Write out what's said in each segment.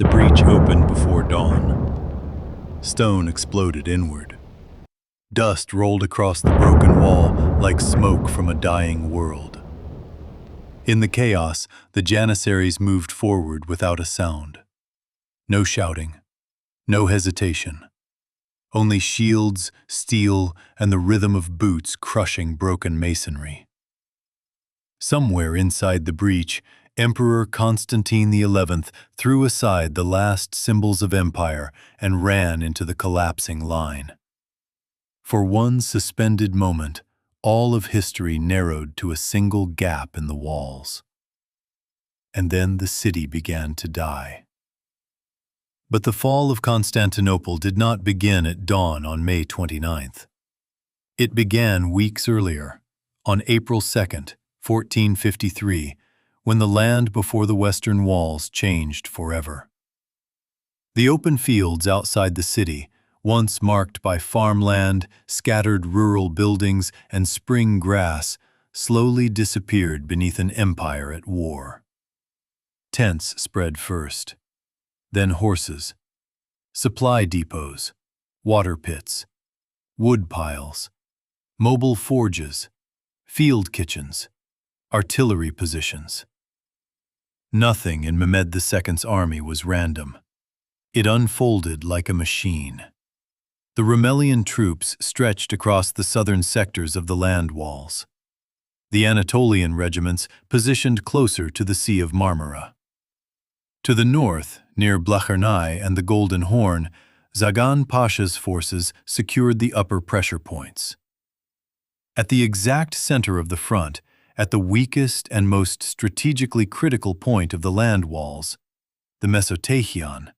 The breach opened before dawn. Stone exploded inward. Dust rolled across the broken wall like smoke from a dying world. In the chaos, the Janissaries moved forward without a sound. No shouting, no hesitation. Only shields, steel, and the rhythm of boots crushing broken masonry. Somewhere inside the breach, Emperor Constantine XI threw aside the last symbols of empire and ran into the collapsing line. For one suspended moment, all of history narrowed to a single gap in the walls. And then the city began to die. But the fall of Constantinople did not begin at dawn on May 29th. It began weeks earlier, on April 2nd, 1453, when the land before the western walls changed forever. The open fields outside the city, once marked by farmland, scattered rural buildings, and spring grass, slowly disappeared beneath an empire at war. Tents spread first, then horses, supply depots, water pits, wood piles, mobile forges, field kitchens, artillery positions. Nothing in Mehmed II's army was random. It unfolded like a machine. The Rumelian troops stretched across the southern sectors of the land walls. The Anatolian regiments positioned closer to the Sea of Marmara. To the north, near Blachernai and the Golden Horn, Zagan Pasha's forces secured the upper pressure points. At the exact center of the front, at the weakest and most strategically critical point of the land walls, the Mesoteichion,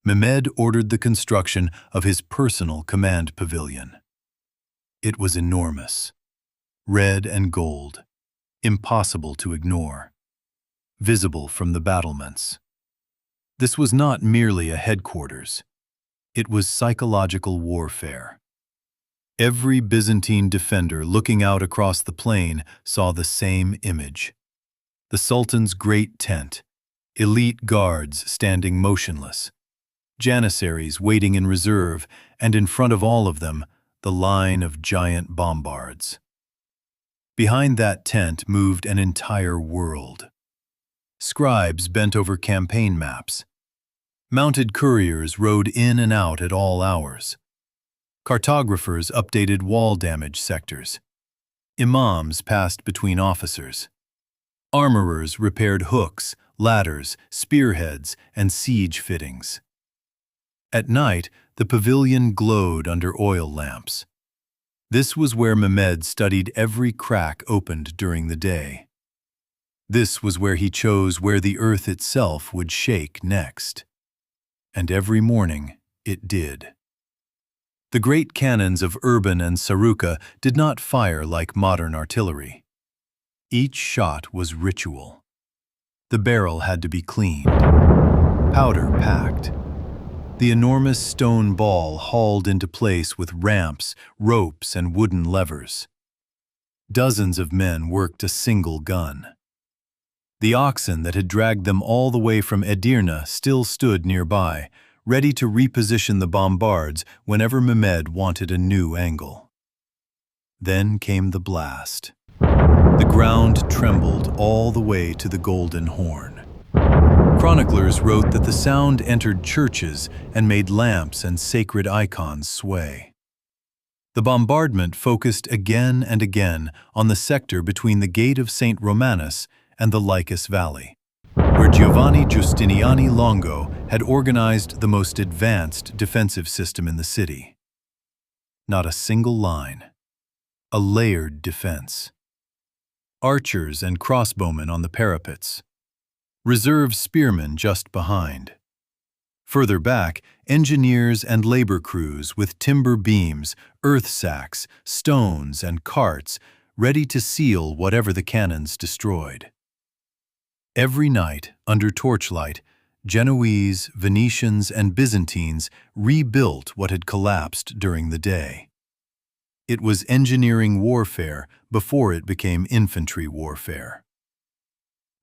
Mehmed ordered the construction of his personal command pavilion. It was enormous, red and gold, impossible to ignore, visible from the battlements. This was not merely a headquarters. It was psychological warfare. Every Byzantine defender looking out across the plain saw the same image. The Sultan's great tent, elite guards standing motionless, Janissaries waiting in reserve, and in front of all of them, the line of giant bombards. Behind that tent moved an entire world. Scribes bent over campaign maps. Mounted couriers rode in and out at all hours. Cartographers updated wall damage sectors. Imams passed between officers. Armorers repaired hooks, ladders, spearheads, and siege fittings. At night, the pavilion glowed under oil lamps. This was where Mehmed studied every crack opened during the day. This was where he chose where the earth itself would shake next. And every morning, it did. The great cannons of Urban and Saruca did not fire like modern artillery. Each shot was ritual. The barrel had to be cleaned, powder packed. The enormous stone ball hauled into place with ramps, ropes, and wooden levers. Dozens of men worked a single gun. The oxen that had dragged them all the way from Edirne still stood nearby, ready to reposition the bombards whenever Mehmed wanted a new angle. Then came the blast. The ground trembled all the way to the Golden Horn. Chroniclers wrote that the sound entered churches and made lamps and sacred icons sway. The bombardment focused again and again on the sector between the Gate of St. Romanus and the Lycus Valley, where Giovanni Giustiniani Longo had organized the most advanced defensive system in the city. Not a single line. A layered defense. Archers and crossbowmen on the parapets. Reserve spearmen just behind. Further back, engineers and labor crews with timber beams, earth sacks, stones, and carts ready to seal whatever the cannons destroyed. Every night, under torchlight, Genoese, Venetians, and Byzantines rebuilt what had collapsed during the day. It was engineering warfare before it became infantry warfare.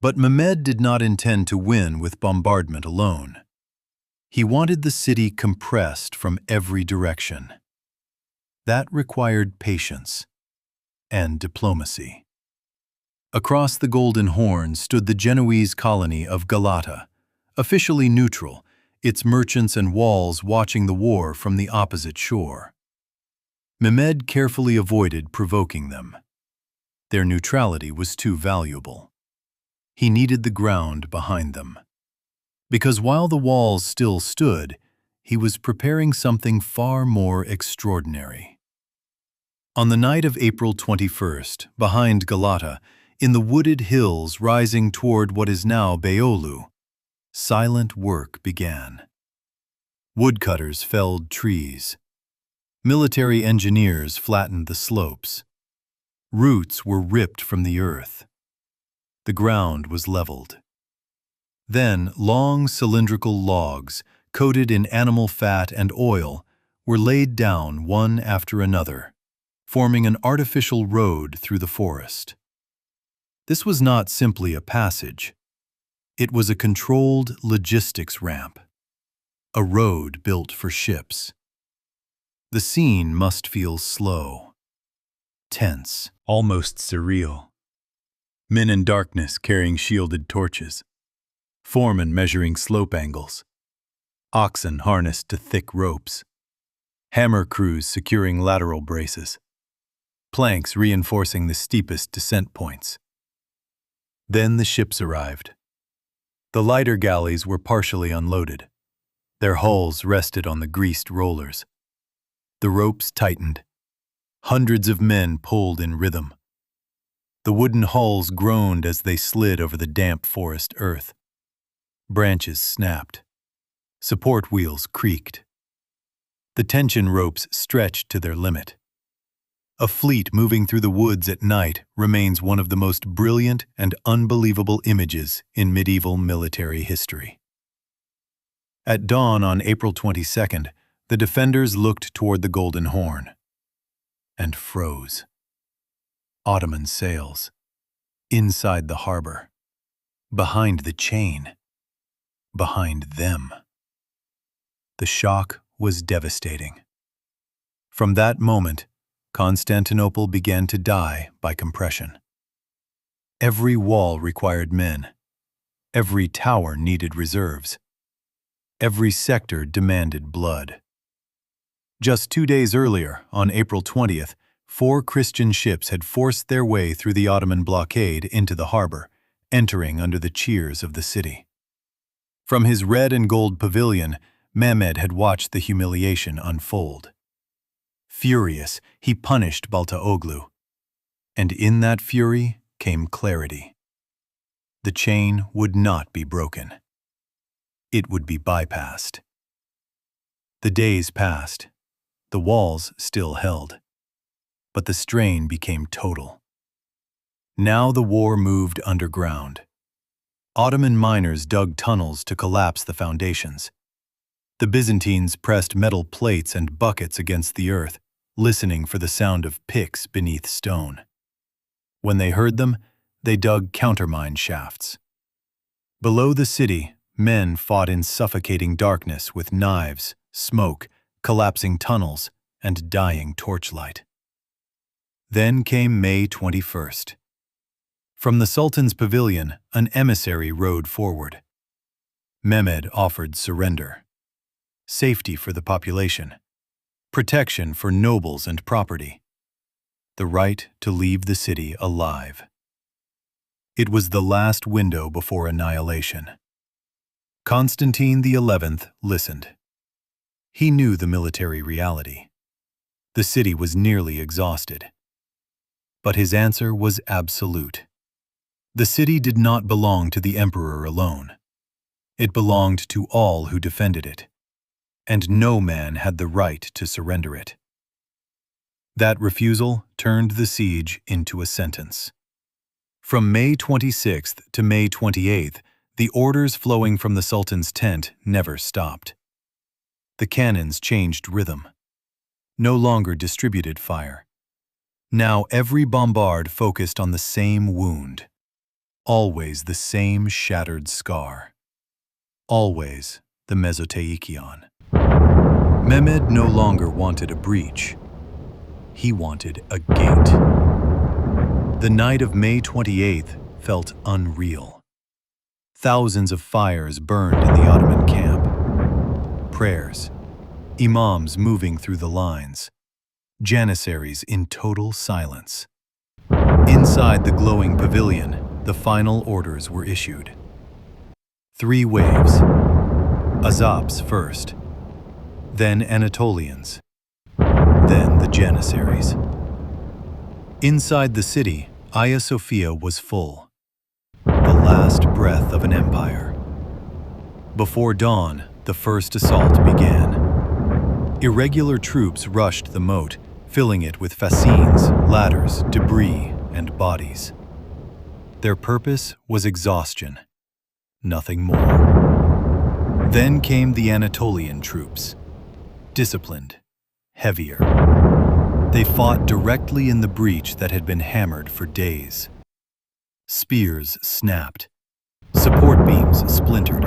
But Mehmed did not intend to win with bombardment alone. He wanted the city compressed from every direction. That required patience and diplomacy. Across the Golden Horn stood the Genoese colony of Galata, officially neutral, its merchants and walls watching the war from the opposite shore. Mehmed carefully avoided provoking them. Their neutrality was too valuable. He needed the ground behind them. Because while the walls still stood, he was preparing something far more extraordinary. On the night of April 21st, behind Galata, in the wooded hills rising toward what is now Beyoğlu, silent work began. Woodcutters felled trees. Military engineers flattened the slopes. Roots were ripped from the earth. The ground was leveled. Then long cylindrical logs, coated in animal fat and oil, were laid down one after another, forming an artificial road through the forest. This was not simply a passage. It was a controlled logistics ramp, a road built for ships. The scene must feel slow, tense, almost surreal. Men in darkness carrying shielded torches, foremen measuring slope angles, oxen harnessed to thick ropes, hammer crews securing lateral braces, planks reinforcing the steepest descent points. Then the ships arrived. The lighter galleys were partially unloaded. Their hulls rested on the greased rollers. The ropes tightened. Hundreds of men pulled in rhythm. The wooden hulls groaned as they slid over the damp forest earth. Branches snapped. Support wheels creaked. The tension ropes stretched to their limit. A fleet moving through the woods at night remains one of the most brilliant and unbelievable images in medieval military history. At dawn on April 22nd, the defenders looked toward the Golden Horn and froze. Ottoman sails, inside the harbor, behind the chain, behind them. The shock was devastating. From that moment, Constantinople began to die by compression. Every wall required men. Every tower needed reserves. Every sector demanded blood. Just 2 days earlier, on April 20th, 4 Christian ships had forced their way through the Ottoman blockade into the harbor, entering under the cheers of the city. From his red and gold pavilion, Mehmed had watched the humiliation unfold. Furious, he punished Baltaoglu. And in that fury came clarity. The chain would not be broken. It would be bypassed. The days passed. The walls still held. But the strain became total. Now the war moved underground. Ottoman miners dug tunnels to collapse the foundations. The Byzantines pressed metal plates and buckets against the earth, listening for the sound of picks beneath stone. When they heard them, they dug countermine shafts. Below the city, men fought in suffocating darkness with knives, smoke, collapsing tunnels, and dying torchlight. Then came May 21st. From the Sultan's pavilion, an emissary rode forward. Mehmed offered surrender. Safety for the population. Protection for nobles and property. The right to leave the city alive. It was the last window before annihilation. Constantine XI listened. He knew the military reality. The city was nearly exhausted. But his answer was absolute. The city did not belong to the emperor alone. It belonged to all who defended it. And no man had the right to surrender it. That refusal turned the siege into a sentence. From May 26th to May 28th, the orders flowing from the Sultan's tent never stopped. The cannons changed rhythm. No longer distributed fire. Now every bombard focused on the same wound. Always the same shattered scar. Always the Mesoteikion. Mehmed no longer wanted a breach. He wanted a gate. The night of May 28th felt unreal. Thousands of fires burned in the Ottoman camp. Prayers, imams moving through the lines, Janissaries in total silence. Inside the glowing pavilion, the final orders were issued. 3 waves. Azaps first, then Anatolians, then the Janissaries. Inside the city, Hagia Sophia was full, the last breath of an empire. Before dawn, the first assault began. Irregular troops rushed the moat, filling it with fascines, ladders, debris, and bodies. Their purpose was exhaustion, nothing more. Then came the Anatolian troops, disciplined, heavier. They fought directly in the breach that had been hammered for days. Spears snapped, support beams splintered.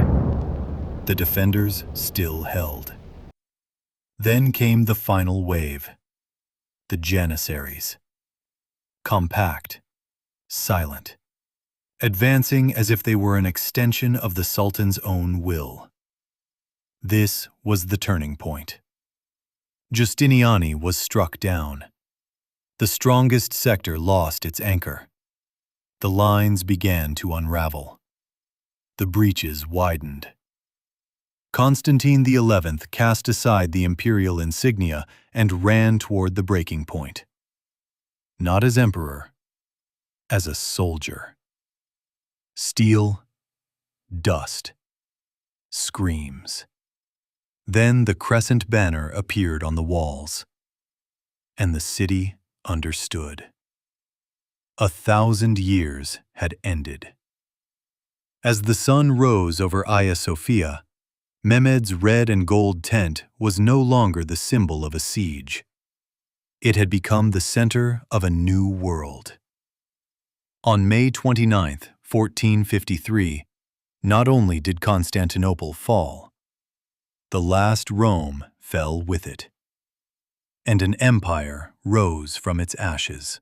The defenders still held. Then came the final wave, the Janissaries. Compact, silent, advancing as if they were an extension of the Sultan's own will. This was the turning point. Giustiniani was struck down. The strongest sector lost its anchor. The lines began to unravel. The breaches widened. Constantine XI cast aside the imperial insignia and ran toward the breaking point. Not as emperor, as a soldier. Steel, dust, screams. Then the crescent banner appeared on the walls, and the city understood. 1,000 years had ended. As the sun rose over Hagia Sophia, Mehmed's red and gold tent was no longer the symbol of a siege. It had become the center of a new world. On May 29, 1453, not only did Constantinople fall, the last Rome fell with it, and an empire rose from its ashes.